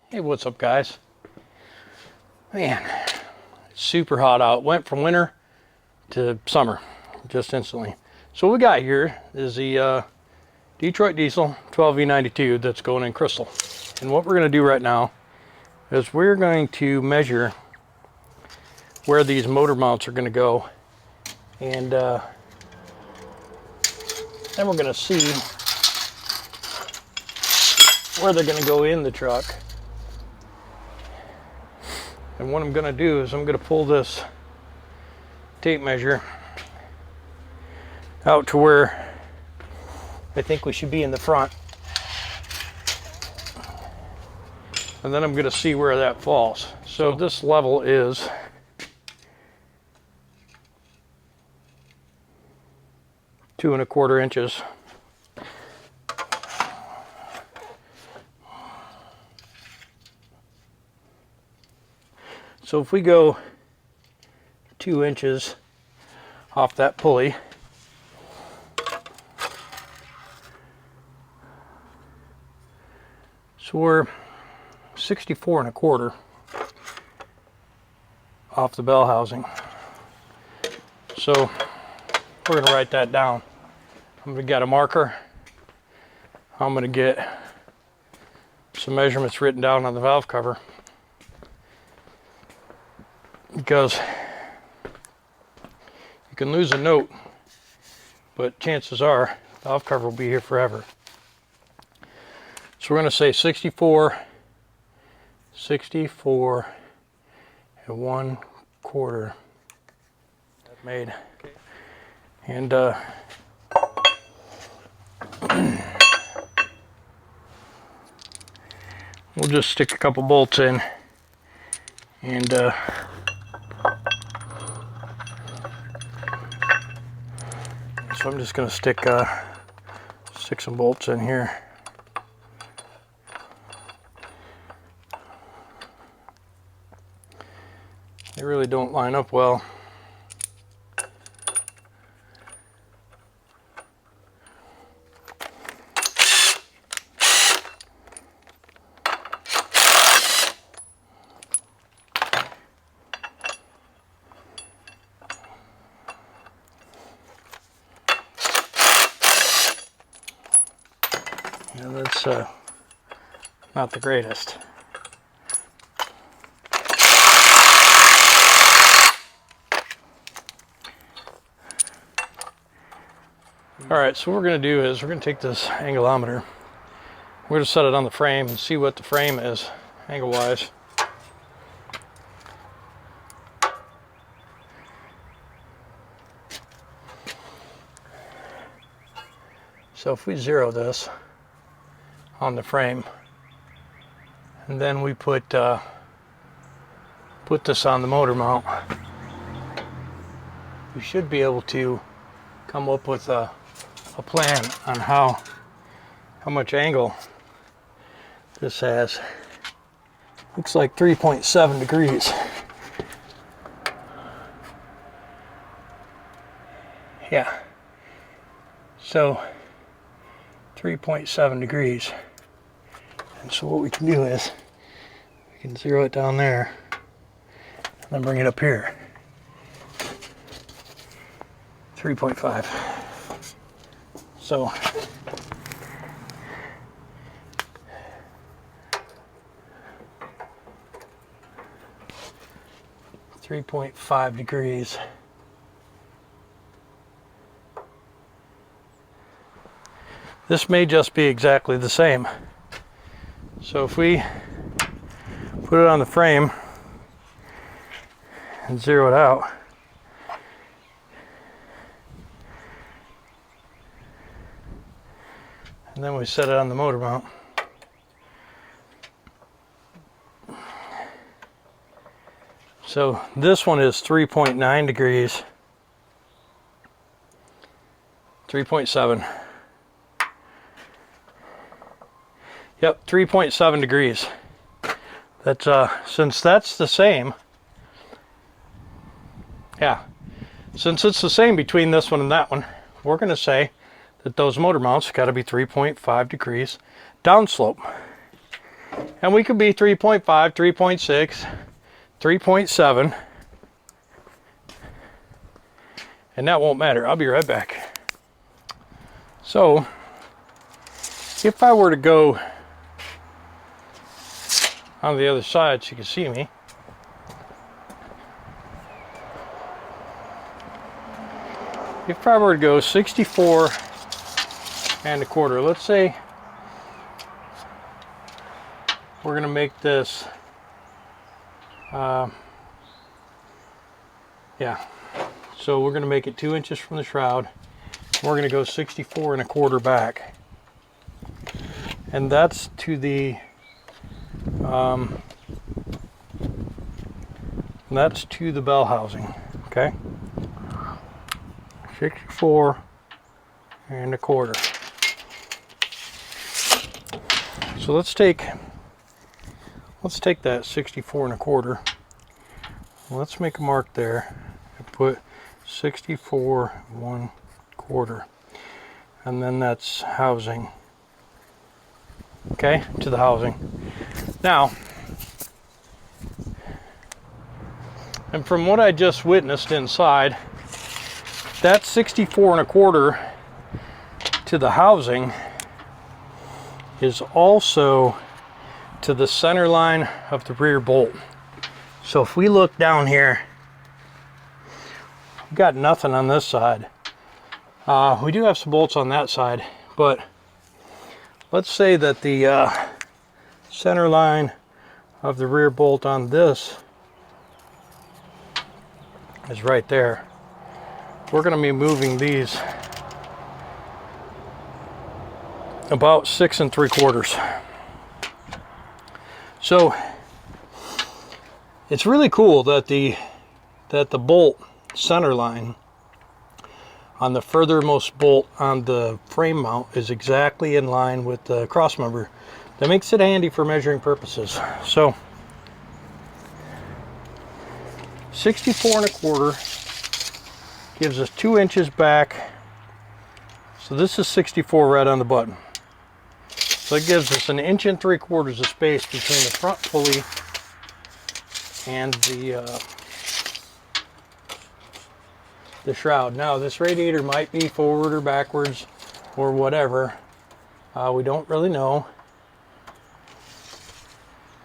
Hey, what's up, guys? Man, it's super hot out. Went from winter to summer just instantly. So what we got here is the Detroit Diesel 12V92 that's going in Krystal. And what we're going to do right now is we're going to measure where these motor mounts are going to go, and then we're going to see where they're going to go in the truck. And what I'm going to do is I'm going to pull this tape measure out to where I think we should be in the front. And then I'm going to see where that falls. So this level is two and a quarter inches. So if we go 2 inches off that pulley, so we're 64 and a quarter off the bell housing. So we're going to write that down. I'm going to get a marker. I'm going to get some measurements written down on the valve cover, because you can lose a note, but chances are the valve cover will be here forever. So we're going to say 64 and 1/4 made. And we'll just stick a couple bolts in, and so I'm just going to stick some bolts in here. They really don't line up well. Yeah, that's not the greatest. All right, so what we're going to do is we're going to take this angulometer. We're going to set it on the frame and see what the frame is angle-wise. So if we zero this on the frame, and then we put this on the motor mount, we should be able to come up with a plan on how much angle this has. Looks like 3.7 degrees. Yeah. So 3.7 degrees. And so what we can do is we can zero it down there and then bring it up here. 3.5. So 3.5 degrees. This may just be exactly the same. So if we put it on the frame and zero it out, and then we set it on the motor mount, so this one is 3.9 degrees, 3.7. Yep, 3.7 degrees. That's since that's the same. Yeah, since it's the same between this one and that one, we're going to say that those motor mounts got to be 3.5 degrees downslope. And we could be 3.5, 3.6, 3.7. And that won't matter. I'll be right back. So, if I were to go on the other side so you can see me. If I were to go 64 and a quarter, let's say we're going to make this, yeah, so we're going to make it 2 inches from the shroud. We're going to go 64 and a quarter back. And that's to the, bell housing, okay? 64 and a quarter. So let's take that 64 and a quarter. Let's make a mark there and put 64 1/4, and then that's housing. Okay, to the housing. Now, and from what I just witnessed inside, that 64 and a quarter to the housing is also to the center line of the rear bolt. So if we look down here, we've got nothing on this side. We do have some bolts on that side, but let's say that the center line of the rear bolt on this is right there. We're going to be moving these about 6 3/4. So it's really cool that the bolt center line on the furthermost bolt on the frame mount is exactly in line with the cross member. That makes it handy for measuring purposes. So 64 and a quarter gives us 2 inches back. So this is 64 right on the button. So it gives us 1 3/4 inches of space between the front pulley and the shroud. Now this radiator might be forward or backwards or whatever. We don't really know.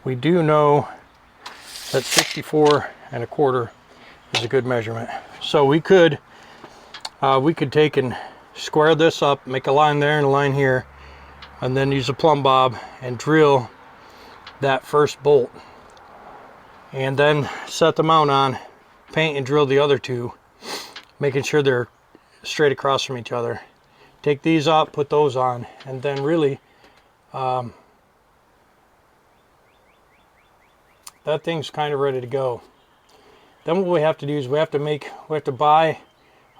We do know that 64 and a quarter is a good measurement. So we could take and square this up, make a line there and a line here, and then use a plumb bob and drill that first bolt, and then set the mount on, paint and drill the other two, making sure they're straight across from each other. Take these up, put those on, and then really that thing's kind of ready to go. Then what we have to do is we have to buy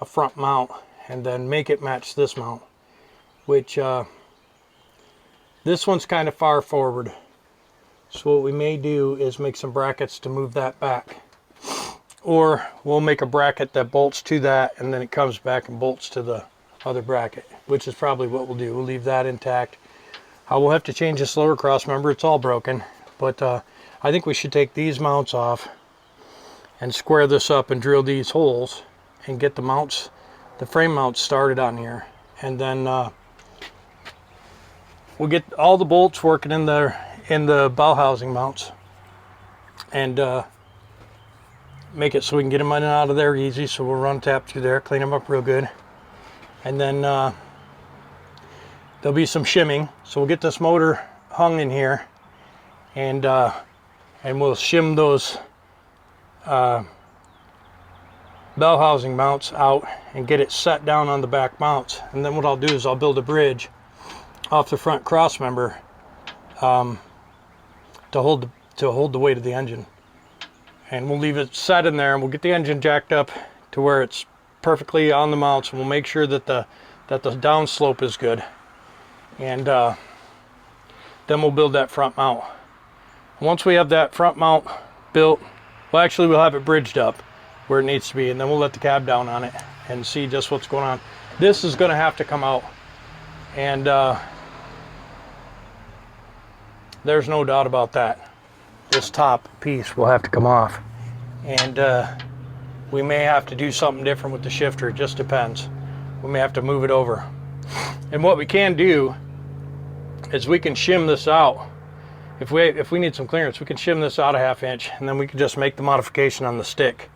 a front mount and then make it match this mount, which this one's kind of far forward. So what we may do is make some brackets to move that back. Or we'll make a bracket that bolts to that and then it comes back and bolts to the other bracket, which is probably what we'll do. We'll leave that intact. We'll have to change this lower cross member. It's all broken. But I think we should take these mounts off and square this up and drill these holes and get the mounts, the frame mounts started on here. And then we'll get all the bolts working in the bow housing mounts and make it so we can get them in and out of there easy. So we'll run tap through there, clean them up real good. And then there'll be some shimming. So we'll get this motor hung in here and we'll shim those bell housing mounts out and get it set down on the back mounts. And then what I'll do is I'll build a bridge off the front cross member to hold the weight of the engine. And we'll leave it set in there and we'll get the engine jacked up to where it's perfectly on the mounts, and we'll make sure that the downslope is good. And then we'll build that front mount. Once we have that front mount built, well, actually we'll have it bridged up where it needs to be, and then we'll let the cab down on it and see just what's going on. This is going to have to come out, and there's no doubt about that. This top piece will have to come off, and we may have to do something different with the shifter. It just depends. We may have to move it over. And what we can do is we can shim this out. If we need some clearance, we can shim this out a 1/2 inch, and then we can just make the modification on the stick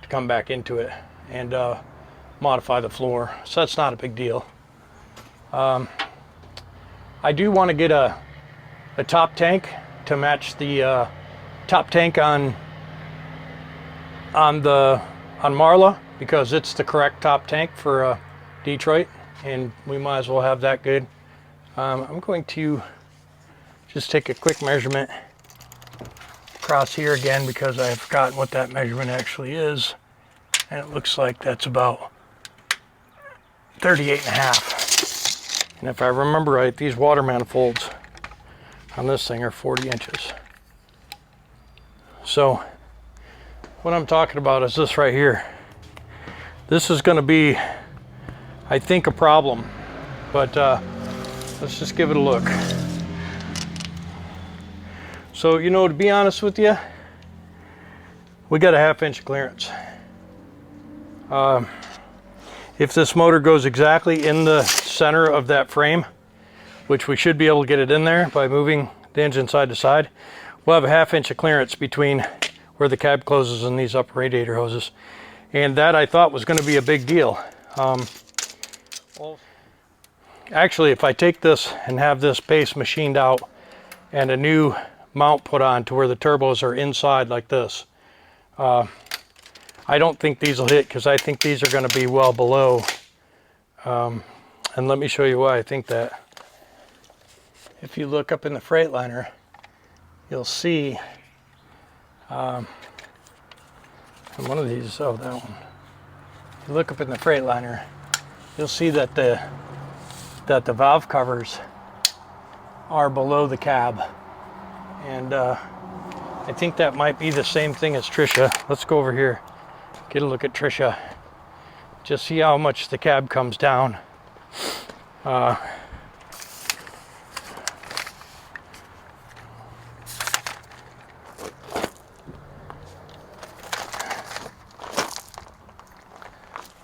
to come back into it and modify the floor. So that's not a big deal. I do want to get a top tank to match the top tank on Marla, because it's the correct top tank for Detroit, and we might as well have that good. I'm going to just take a quick measurement across here again, because I've forgotten what that measurement actually is, and it looks like that's about 38.5. And if I remember right, these water manifolds on this thing are 40 inches. So what I'm talking about is this right here. This is going to be, I think, a problem, but let's just give it a look. So, you know, to be honest with you, we got a 1/2 inch clearance. If this motor goes exactly in the center of that frame, which we should be able to get it in there by moving the engine side to side, we'll have a 1/2 inch of clearance between where the cab closes and these upper radiator hoses. And that, I thought, was going to be a big deal. Actually, if I take this and have this base machined out and a new mount put on to where the turbos are inside like this, I don't think these will hit, because I think these are going to be well below. And let me show you why I think that. If you look up in the Freightliner, you'll see and one of these, oh, that one. If you look up in the Freightliner, you'll see that the valve covers are below the cab, and I think that might be the same thing as Trisha. Let's go over here, get a look at Trisha, just see how much the cab comes down.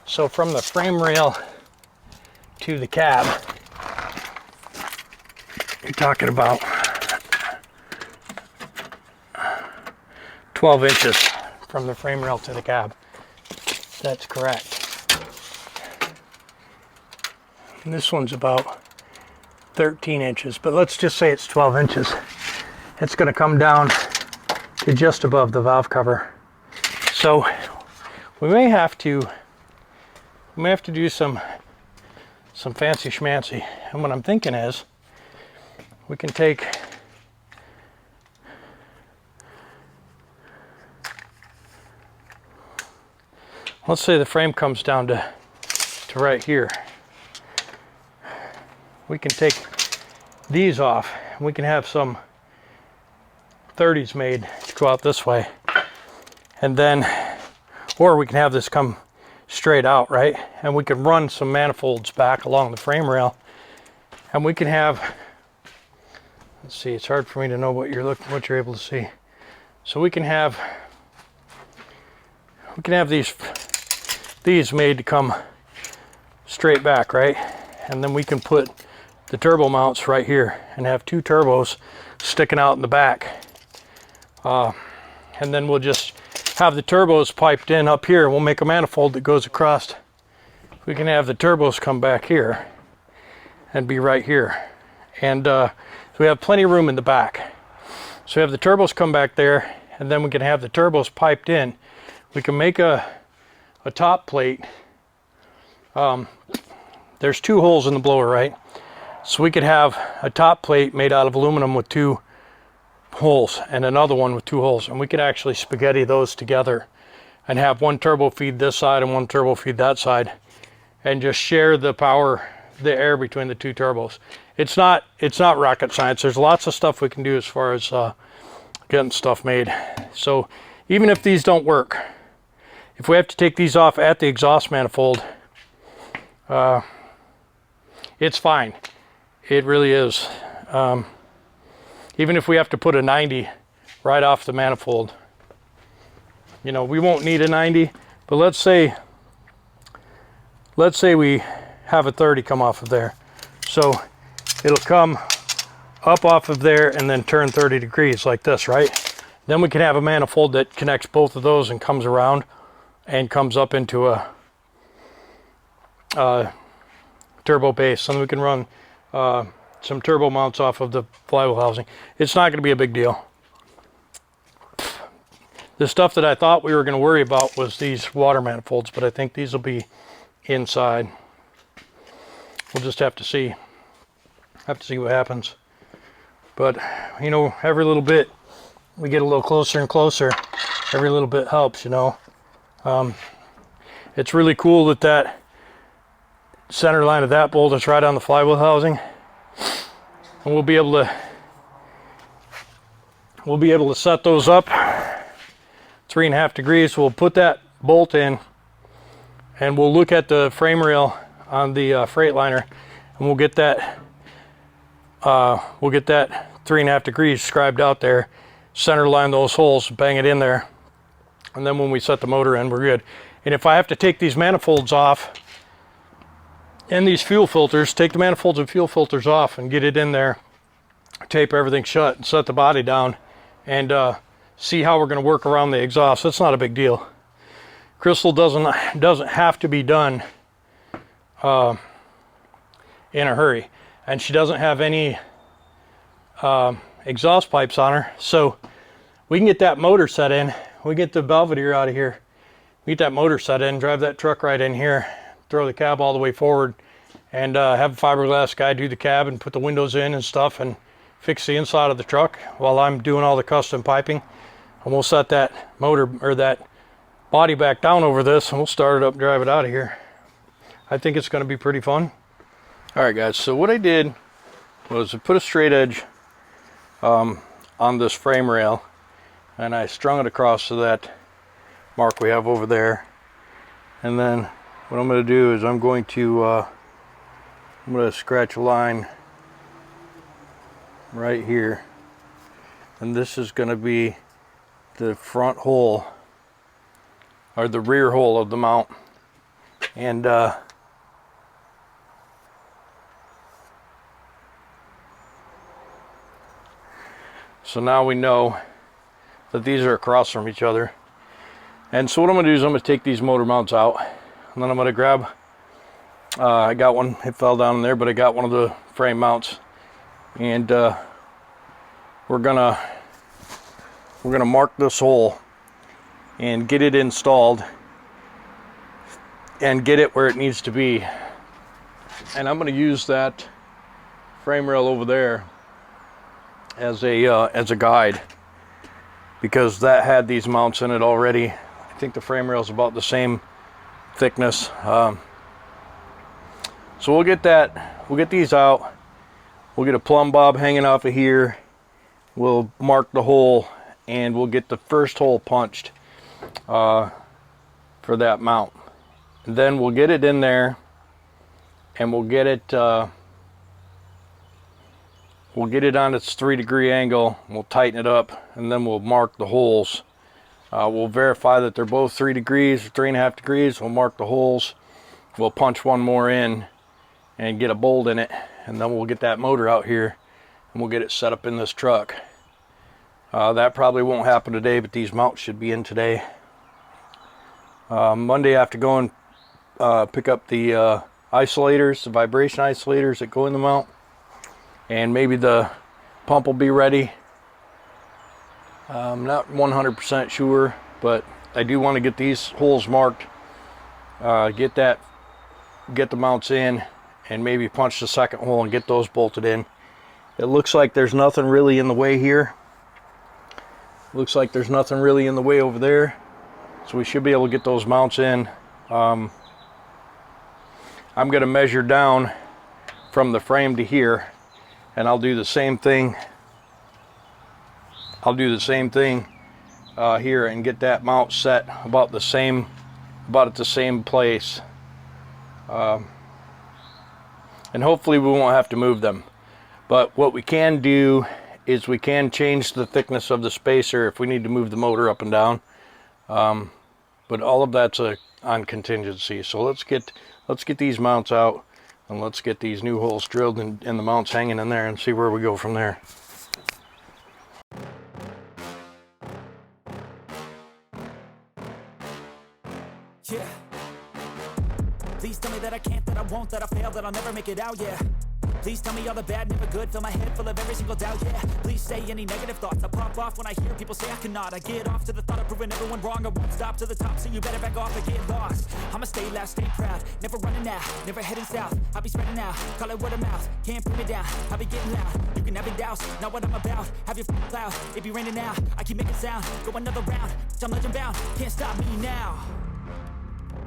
So from the frame rail to the cab, you're talking about 12 inches from the frame rail to the cab. That's correct. And this one's about 13 inches, but let's just say it's 12 inches. It's going to come down to just above the valve cover. So we may have to do some fancy schmancy. And what I'm thinking is, we can take let's say the frame comes down to right here. We can take these off, and we can have some 30s made to go out this way, and then, or we can have this come straight out, right? And we can run some manifolds back along the frame rail, and we can have, let's see, it's hard for me to know what you're able to see. So we can have these made to come straight back, right? And then we can put the turbo mounts right here and have two turbos sticking out in the back. And then we'll just have the turbos piped in up here. We'll make a manifold that goes across. We can have the turbos come back here and be right here. And so we have plenty of room in the back. So we have the turbos come back there, and then we can have the turbos piped in. We can make a top plate. There's two holes in the blower, right? So we could have a top plate made out of aluminum with two holes and another one with two holes, and we could actually spaghetti those together and have one turbo feed this side and one turbo feed that side, and just share the power, the air between the two turbos. It's not rocket science. There's lots of stuff we can do as far as getting stuff made. So even if these don't work, if we have to take these off at the exhaust manifold, it's fine. It really is. even if we have to put a 90 right off the manifold. You know, we won't need a 90, but let's say we have a 30 come off of there. So it'll come up off of there and then turn 30 degrees like this, right? Then we can have a manifold that connects both of those and comes around and comes up into a turbo base. And we can run some turbo mounts off of the flywheel housing. It's not going to be a big deal. The stuff that I thought we were going to worry about was these water manifolds, but I think these will be inside. We'll just have to see. What happens. But, you know, every little bit we get a little closer and closer. Every little bit helps, you know. It's really cool that that center line of that bolt is right on the flywheel housing. And we'll be able to set those up 3.5 degrees. We'll put that bolt in and we'll look at the frame rail on the Freightliner, and we'll get that 3.5 degrees scribed out there, center line those holes, bang it in there, and then when we set the motor in, we're good. And if I have to take these manifolds off and these fuel filters, take the manifolds and fuel filters off and get it in there, tape everything shut and set the body down and see how we're going to work around the exhaust. That's not a big deal. Krystal doesn't have to be done in a hurry, and she doesn't have any exhaust pipes on her, so we can get that motor set in. We get the Belvedere out of here, we get that motor set in, drive that truck right in here, throw the cab all the way forward, and have a fiberglass guy do the cab and put the windows in and stuff and fix the inside of the truck while I'm doing all the custom piping. And we'll set that motor or that body back down over this and we'll start it up and drive it out of here. I think it's going to be pretty fun. All right, guys, so what I did was I put a straight edge on this frame rail and I strung it across to that mark we have over there. And then what I'm going to do is I'm going to scratch a line right here, and this is going to be the front hole or the rear hole of the mount. And so now we know that these are across from each other. And so what I'm going to do is I'm going to take these motor mounts out, and then I'm going to grab I got one, it fell down in there, but I got one of the frame mounts, and we're gonna mark this hole and get it installed and get it where it needs to be. And I'm going to use that frame rail over there as a guide, because that had these mounts in it already. I think the frame rail is about the same thickness. So we'll get these out. We'll get a plumb bob hanging off of here. We'll mark the hole and we'll get the first hole punched for that mount. And then we'll get it in there and we'll get it on its 3-degree angle. We'll tighten it up and then we'll mark the holes. We'll verify that they're both 3 degrees or 3.5 degrees. We'll mark the holes. We'll punch one more in and get a bolt in it, and then we'll get that motor out here and we'll get it set up in this truck. That probably won't happen today, but these mounts should be in today. Monday I have to go and pick up the isolators, the vibration isolators that go in the mount, and maybe the pump will be ready. I'm not 100% sure, but I do want to get these holes marked, get the mounts in, and maybe punch the second hole and get those bolted in. It looks like there's nothing really in the way here. Looks like there's nothing really in the way over there, so we should be able to get those mounts in. I'm going to measure down from the frame to here, and I'll do the same thing. Here and get that mount set about at the same place. And hopefully we won't have to move them. But what we can do is we can change the thickness of the spacer if we need to move the motor up and down. But all of that's on contingency. So let's get these mounts out, and let's get these new holes drilled and the mounts hanging in there, and see where we go from there. Yeah. Please tell me that I can't, that I won't, that I fail, that I'll never make it out, yeah. Please tell me all the bad, never good, fill my head full of every single doubt, yeah. Please say any negative thoughts, I pop off when I hear people say I cannot. I get off to the thought of proving everyone wrong, I won't stop to the top, so you better back off and get lost. I'ma stay loud, stay proud, never running out, never heading south. I'll be spreading out, call it word of mouth, can't put me down, I'll be getting loud. You can have it douse, not what I'm about, have your cloud, it be raining now, I keep making sound, go another round, I'm legend bound, can't stop me now.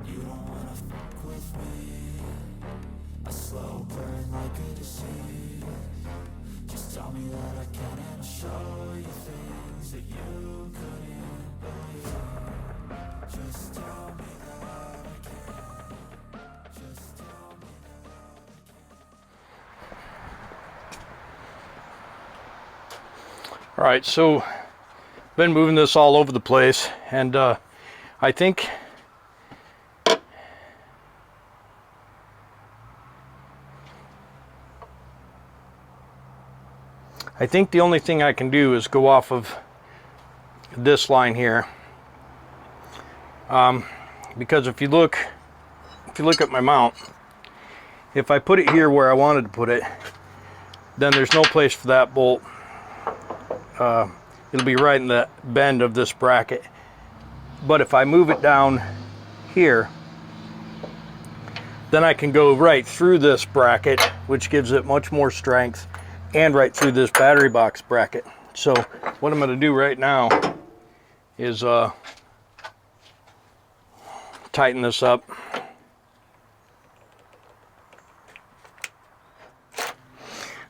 You don't wanna fuck with me, a slow burn like a disease. Just tell me that I can and I'll show you things that you couldn't believe. Just tell me that I can. Just tell me that I can. All right, so been moving this all over the place, and I think the only thing I can do is go off of this line here, because if you look at my mount, if I put it here where I wanted to put it, then there's no place for that bolt. It'll be right in the bend of this bracket. But if I move it down here, then I can go right through this bracket, which gives it much more strength, and right through this battery box bracket. So what I'm going to do right now is tighten this up.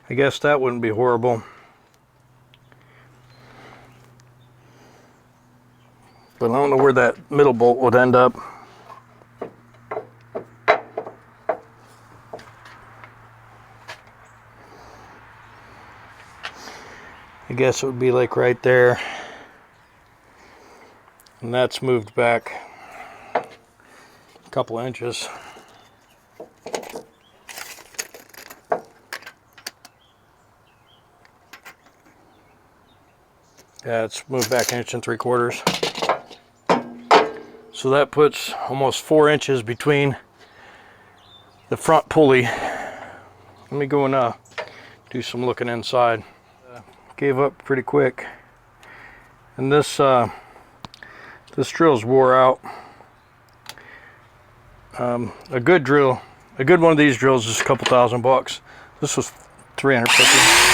I guess that wouldn't be horrible. But I don't know where that middle bolt would end up. I guess it would be like right there. And that's moved back a couple inches. Yeah, it's moved back 1 3/4 inches. So that puts almost 4 inches between the front pulley. Let me go and do some looking inside. Gave up pretty quick, and this drill's wore out. A good one of these drills is a couple $1,000. This was $350.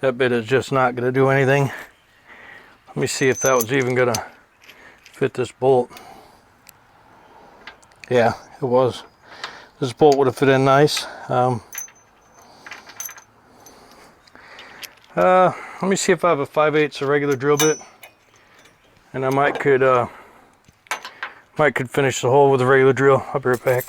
That bit is just not going to do anything. Let me see if that was even going to fit this bolt. Yeah, it was. This bolt would have fit in nice. Let me see if I have a 5/8 regular drill bit, and I might could Might could finish the hole with a regular drill. I'll be right back.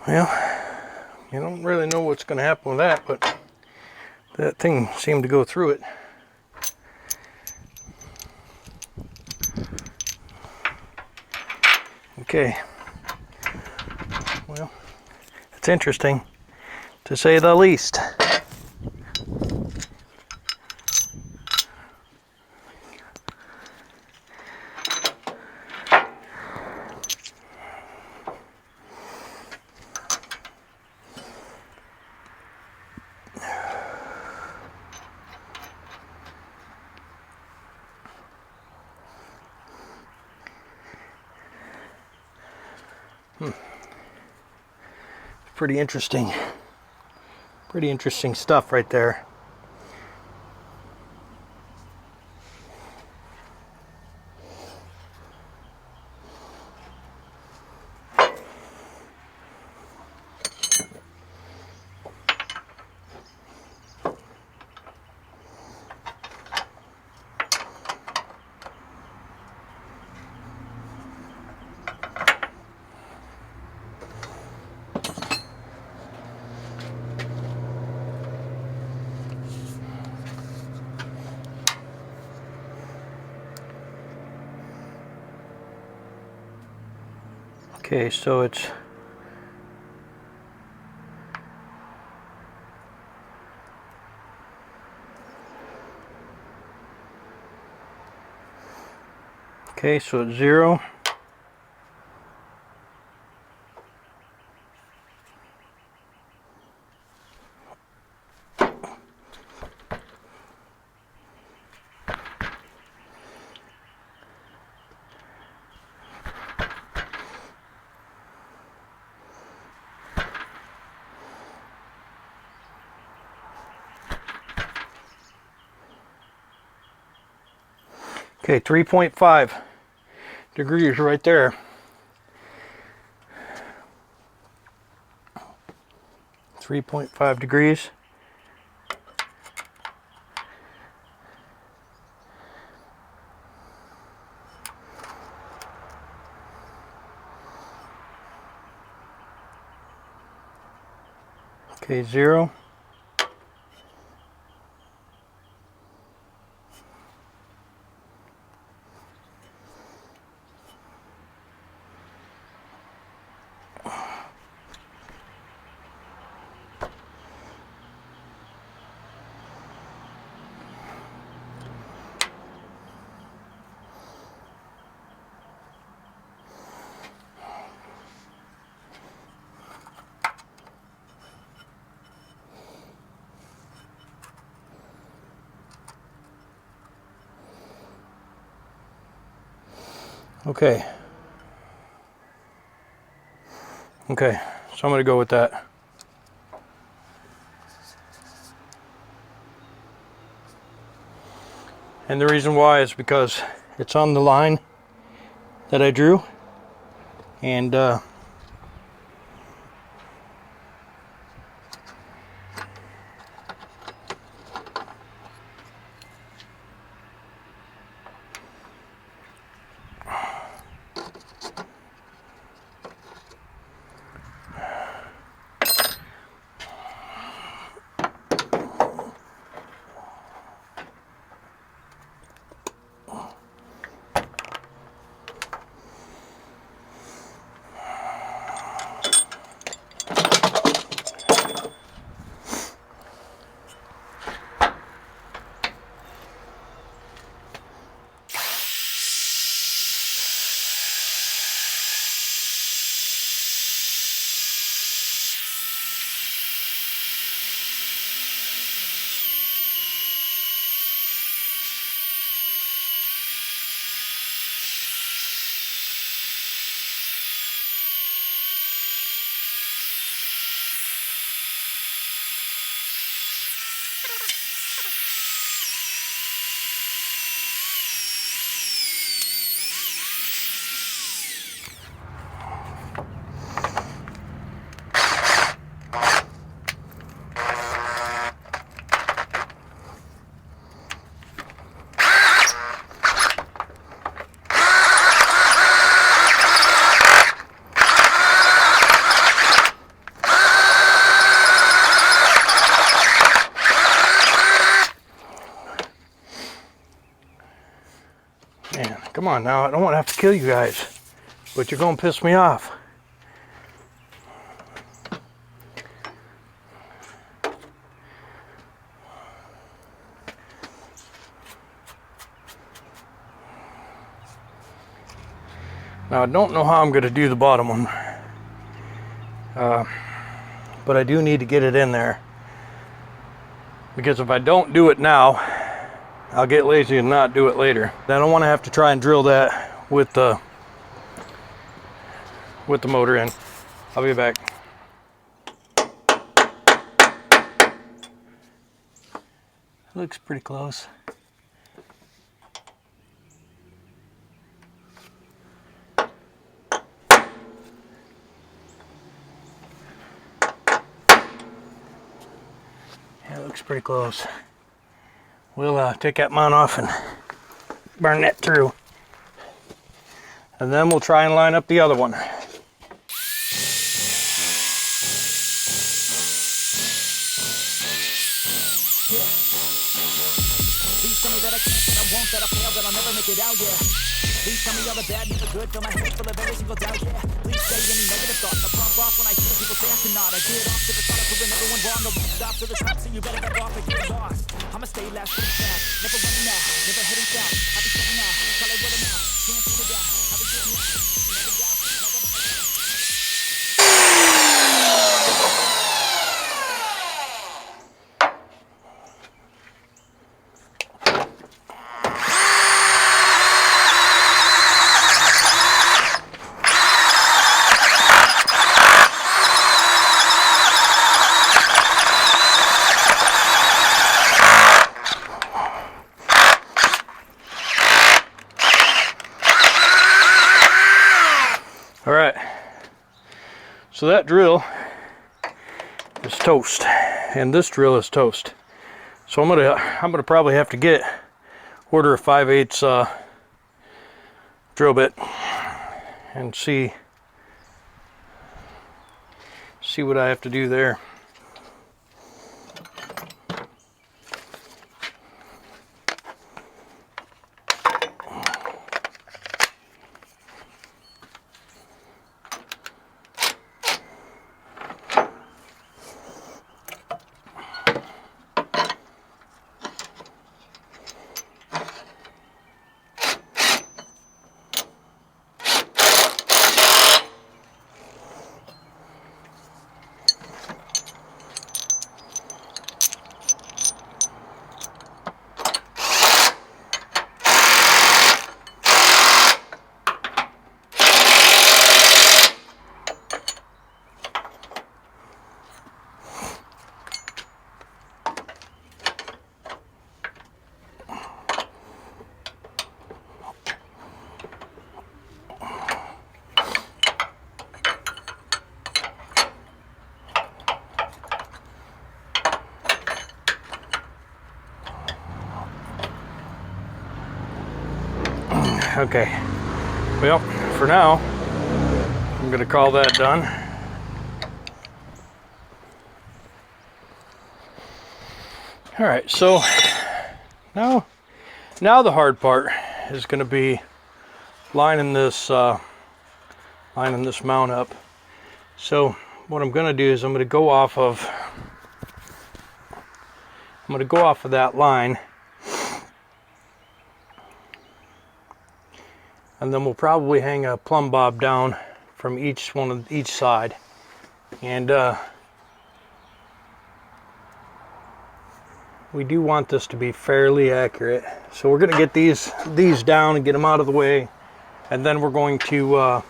Well, you don't really know what's going to happen with that, but that thing seemed to go through it. Okay. Well, it's interesting, to say the least. Pretty interesting. Pretty interesting stuff right there. Okay, so it's okay, so it's 0. Okay, 3.5 degrees right there. 3.5 degrees. Okay, 0. Okay. Okay, so I'm going to go with that. And the reason why is because it's on the line that I drew. And Come on now, I don't want to have to kill you guys, but you're gonna piss me off. Now I don't know how I'm gonna do the bottom one, but I do need to get it in there, because if I don't do it now, I'll get lazy and not do it later. I don't want to have to try and drill that with the motor in. I'll be back. Looks pretty close. Yeah, it looks pretty close. We'll take that mount off and burn that through. And then we'll try and line up the other one. Please tell me that I can't, that I won't, that I fail, that I'll never make it out, yeah. Please tell me all the bad, never good, fill my head full of every single doubt, yeah. Please say any negative thoughts, I pop off when I hear people say I cannot. I get off to the thought of proving everyone wrong, I won't stop to the top, so you better get off and get lost. I'ma stay last, pretty fast, never running out, never heading south. I'll be setting out, call it what I'm out, can't see it down, I'll be getting out, never doubt, never All right, so that drill is toast, and this drill is toast. So I'm gonna probably have to order a 5/8 drill bit and see what I have to do there. Okay, well, for now, I'm gonna call that done. All right, so now the hard part is gonna be lining this mount up. So what I'm gonna do is I'm gonna go off of that line, and then we'll probably hang a plumb bob down from each side, and we do want this to be fairly accurate. So we're going to get these down and get them out of the way, and then we're going to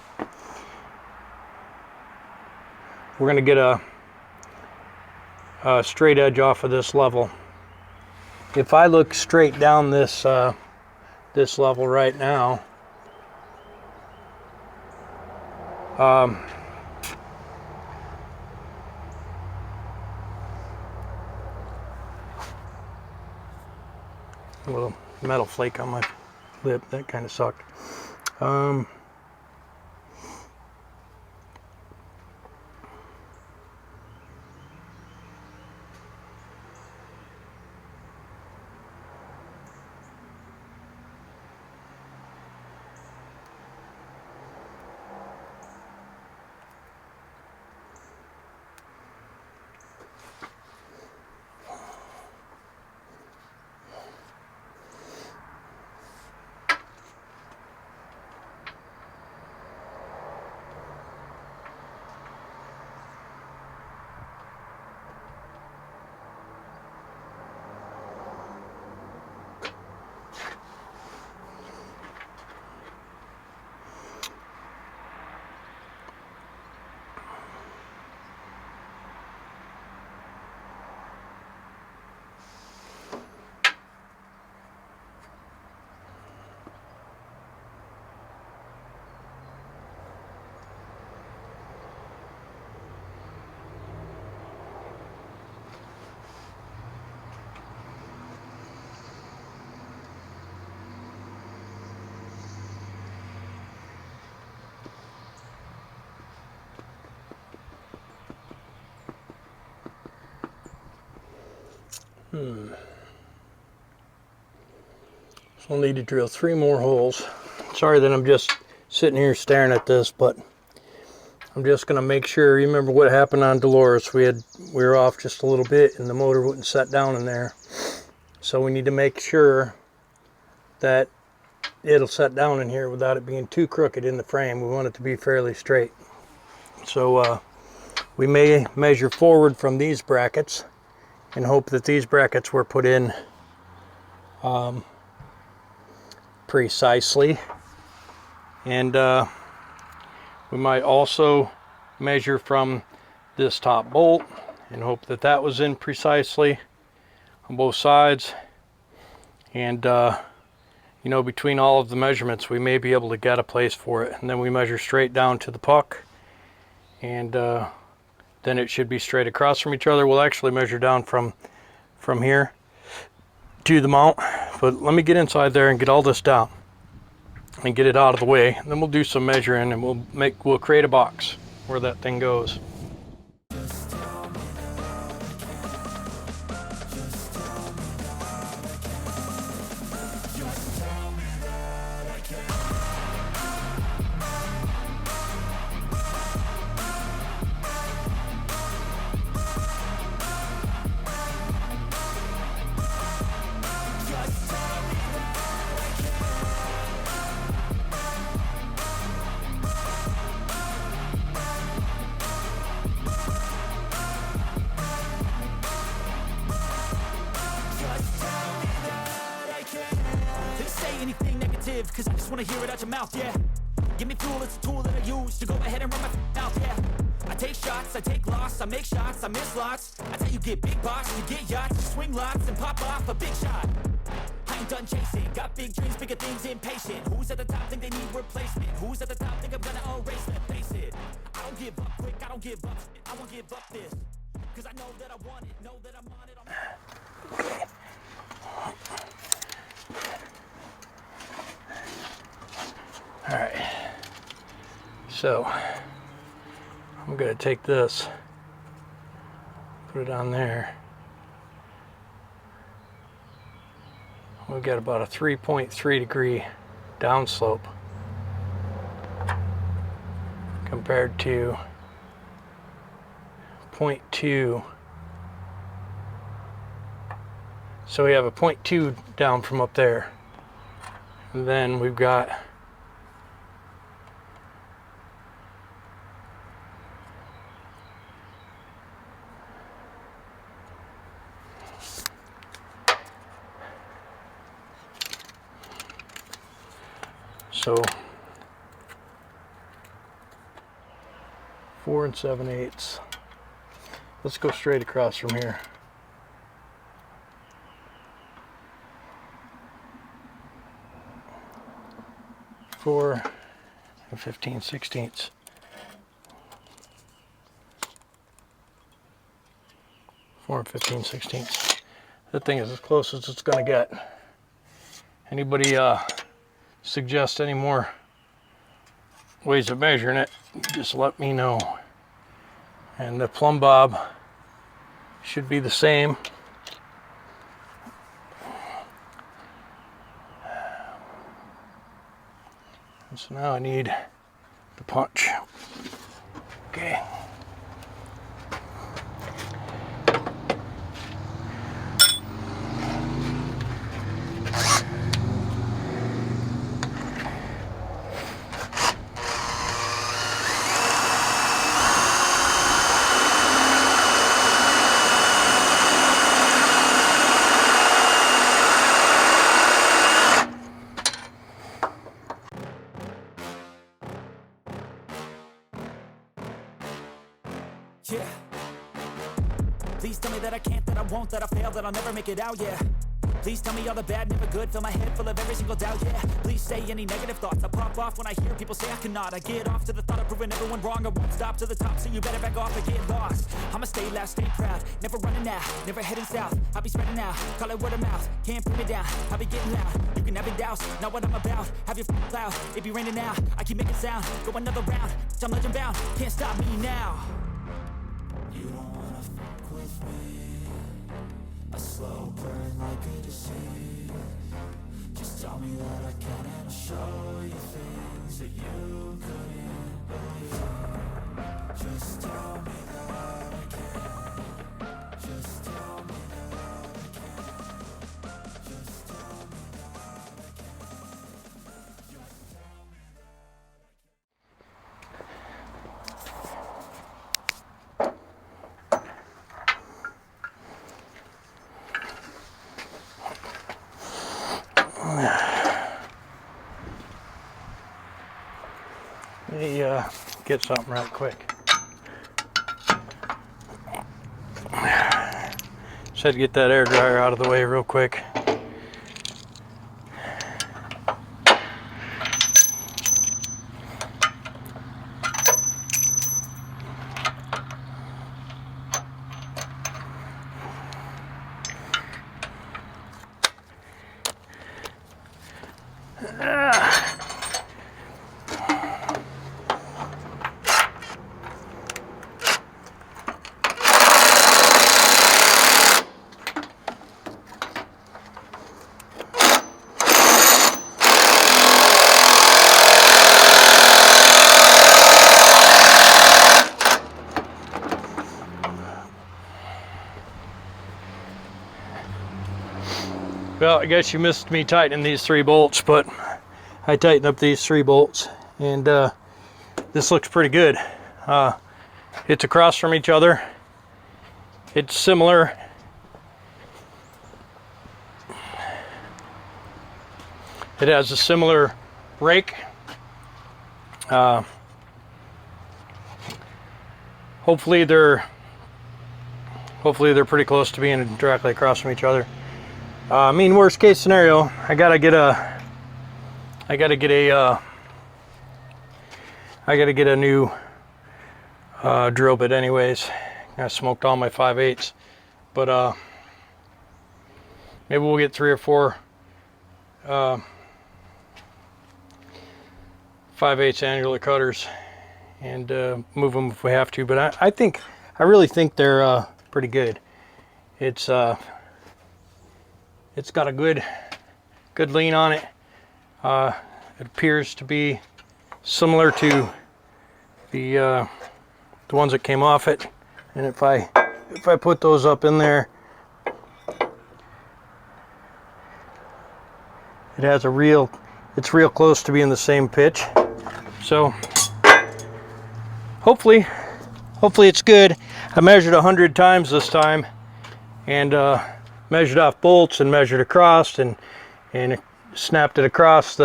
get a straight edge off of this level. If I look straight down this level right now, a little metal flake on my lip, that kind of sucked. So we'll need to drill 3 more holes. Sorry that I'm just sitting here staring at this, but I'm just going to make sure. You remember what happened on Dolores? We were off just a little bit and the motor wouldn't set down in there. So we need to make sure that it'll set down in here without it being too crooked in the frame. We want it to be fairly straight. So we may measure forward from these brackets and hope that these brackets were put in precisely. And we might also measure from this top bolt and hope that that was in precisely on both sides. And you know, between all of the measurements, we may be able to get a place for it. And then we measure straight down to the puck, and then it should be straight across from each other. We'll actually measure down from here to the mount, but let me get inside there and get all this down and get it out of the way. And then we'll do some measuring, and we'll create a box where that thing goes. Cause I just wanna hear it out your mouth, yeah. Give me fuel, it's a tool that I use to go ahead and run my mouth, yeah. I take shots, I take loss, I make shots, I miss lots. That's how you get big boss, you get yachts, you swing lots and pop off a big shot. I ain't done chasing, got big dreams, bigger things, impatient. Who's at the top think they need replacement? Who's at the top think I'm gonna erase them? Face it, I don't give up quick, I don't give up, I won't give up this. Cause I know that I want it, know that I'm on it. All right, so I'm going to take this, put it on there. We've got about a 3.3 degree downslope compared to 0.2. So we have a 0.2 down from up there. And then we've got so 4 7/8. Let's go straight across from here. Four and 15/16. Four and 15/16. That thing is as close as it's gonna get. Anybody suggest any more ways of measuring it, just let me know. And the plumb bob should be the same. And so now I need the punch. Okay. Yeah. Please tell me that I can't, that I won't, that I fail, that I'll never make it out, yeah. Please tell me all the bad, never good, fill my head full of every single doubt, yeah. Please say any negative thoughts, I pop off when I hear people say I cannot. I get off to the thought of proving everyone wrong, I won't stop to the top, so you better back off and get lost. I'ma stay loud, stay proud, never running out, never heading south. I'll be spreading out, call it word of mouth, can't put me down, I'll be getting loud. You can have it douse, not what I'm about, have your cloud, it be raining now. I keep making sound, go another round, I'm legend bound, can't stop me now. You don't wanna fuck with me. A slow burn like a disease. Just tell me that I can and I'll show you things that you couldn't believe. Just tell me that I can. Just tell me that I can. Just tell me that I can. Just tell me Let me get something right quick. Just had to get that air dryer out of the way real quick. Well, I guess you missed me tightening these 3 bolts, but I tightened up these 3 bolts, and this looks pretty good. It's across from each other. It's similar. It has a similar rake. Hopefully they're pretty close to being directly across from each other. I mean, worst case scenario, I gotta get a new drill bit anyways. I smoked all my 5/8, but maybe we'll get 3 or 4 5/8 angular cutters and move them if we have to. But I really think they're pretty good. It's got a good lean on it. It appears to be similar to the ones that came off it. And if I put those up in there, it's real close to being the same pitch. So hopefully it's good. I measured 100 times this time, and measured off bolts and measured across and snapped it across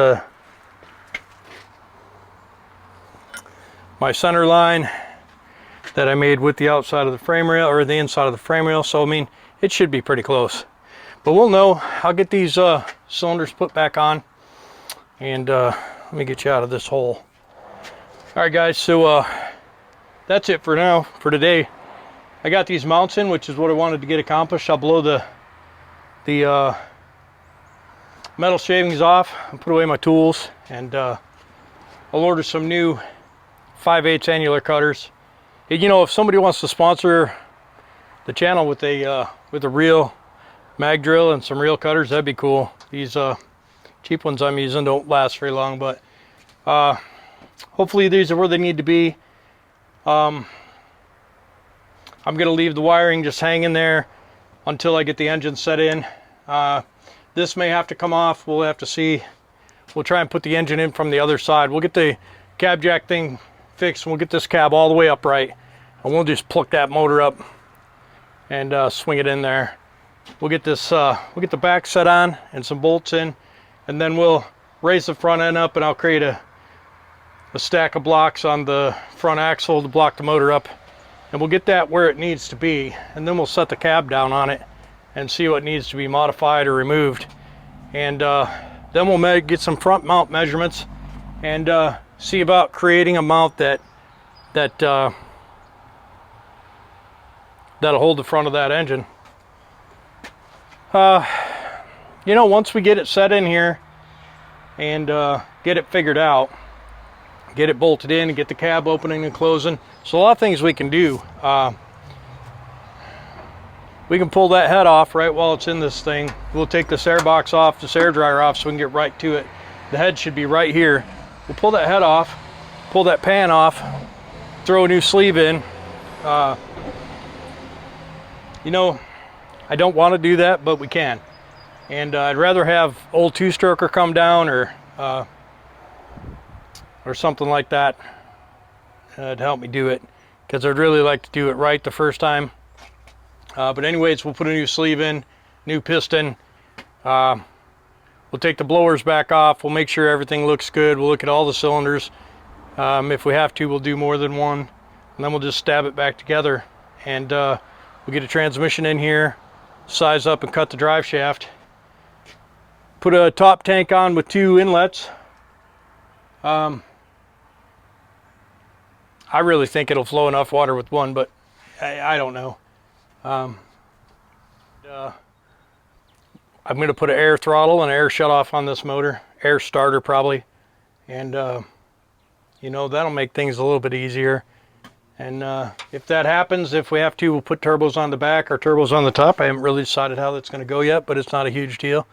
my center line that I made with the outside of the frame rail, or the inside of the frame rail. So I mean, it should be pretty close, but we'll know. I'll get these cylinders put back on, and let me get you out of this hole. All right guys, so that's it for now, for today. I got these mounts in, which is what I wanted to get accomplished. I'll blow the metal shavings off and put away my tools, and I'll order some new 5/8 angular cutters. You know, if somebody wants to sponsor the channel with a real mag drill and some real cutters, that'd be cool. These cheap ones I'm using don't last very long, but hopefully these are where they need to be. I'm gonna leave the wiring just hanging there until I get the engine set in. This may have to come off. We'll have to see. We'll try and put the engine in from the other side. We'll get the cab jack thing fixed, and we'll get this cab all the way upright, and we'll just pluck that motor up and swing it in there. We'll get this we'll get the back set on and some bolts in, and then we'll raise the front end up, and I'll create a stack of blocks on the front axle to block the motor up, and we'll get that where it needs to be, and then we'll set the cab down on it and see what needs to be modified or removed, and then we'll get some front mount measurements and see about creating a mount that'll hold the front of that engine. You know, once we get it set in here and get it figured out, get it bolted in and get the cab opening and closing, so a lot of things we can do. we can pull that head off right while it's in this thing. We'll take this air box off, this air dryer off, so we can get right to it. The head should be right here. We'll pull that head off, pull that pan off, throw a new sleeve in. You know, I don't want to do that, but we can. And I'd rather have old two-stroker come down or something like that to help me do it, because I'd really like to do it right the first time. But anyways, we'll put a new sleeve in, new piston. We'll take the blowers back off. We'll make sure everything looks good. We'll look at all the cylinders. If we have to, we'll do more than one. And then we'll just stab it back together. And we'll get a transmission in here, size up and cut the drive shaft. Put a top tank on with 2 inlets. I really think it'll flow enough water with one, but I don't know. I'm going to put an air throttle and air shutoff on this motor, air starter probably, and you know, that'll make things a little bit easier. And if that happens, if we have to, we'll put turbos on the back or turbos on the top. I haven't really decided how that's going to go yet, but it's not a huge deal.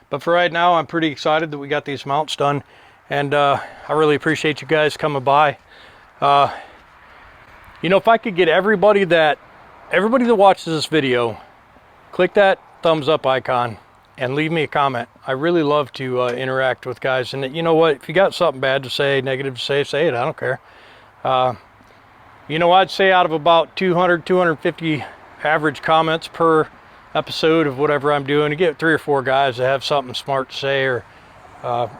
But for right now, I'm pretty excited that we got these mounts done, and I really appreciate you guys coming by. You know, if I could get everybody that watches this video, click that thumbs up icon and leave me a comment. I really love to interact with guys. And you know what? If you got something bad to say, negative to say it. I don't care. You know, I'd say out of about 200, 250 average comments per episode of whatever I'm doing, to get 3 or 4 guys that have something smart to say, or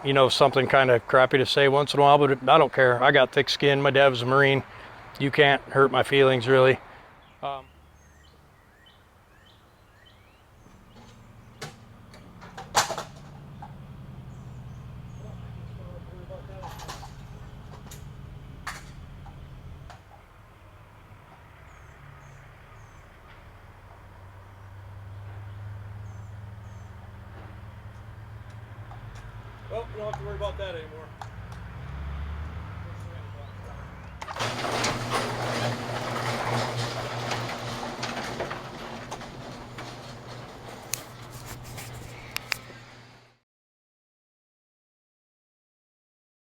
you know, something kind of crappy to say once in a while. But I don't care. I got thick skin. My dad was a Marine. You can't hurt my feelings, really. Well, we don't have to worry about that anymore.